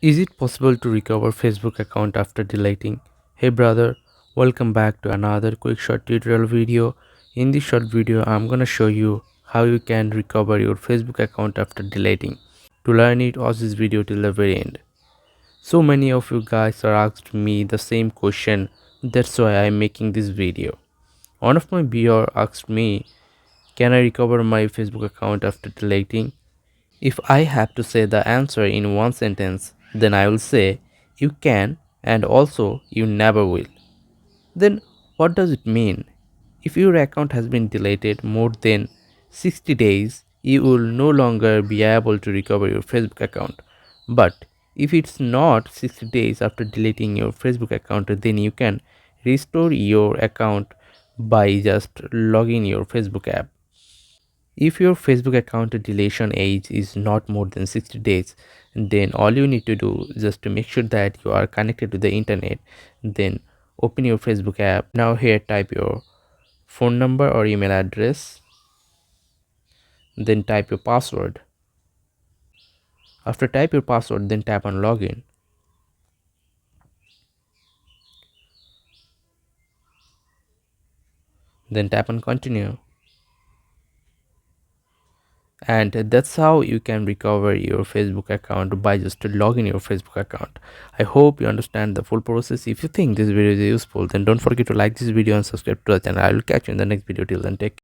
Is it possible to recover Facebook account after deleting? Hey brother, welcome back to another quick short tutorial video. In this short video, I'm gonna show you how you can recover your Facebook account after deleting. To learn it, watch this video till the very end. So many of you guys are asked me the same question. That's why I'm making this video. One of my viewer asked me, can I recover my Facebook account after deleting? If I have to say the answer in one sentence, then I will say you can and also you never will. Then what does it mean? If your account has been deleted more than 60 days, you will no longer be able to recover your Facebook account. But if it's not 60 days after deleting your Facebook account, then you can restore your account by just logging your Facebook app. If your Facebook account deletion age is not more than 60 days, then all you need to do just to make sure that you are connected to the internet, then open your Facebook app. Now here type your phone number or email address, then type your password. After type your password, then tap on login. Then tap on continue. And that's how you can recover your Facebook account by just logging your Facebook account. I hope you understand the full process. If you think this video is useful, then don't forget to like this video and subscribe to the channel. I will catch you in the next video. Till then, take care.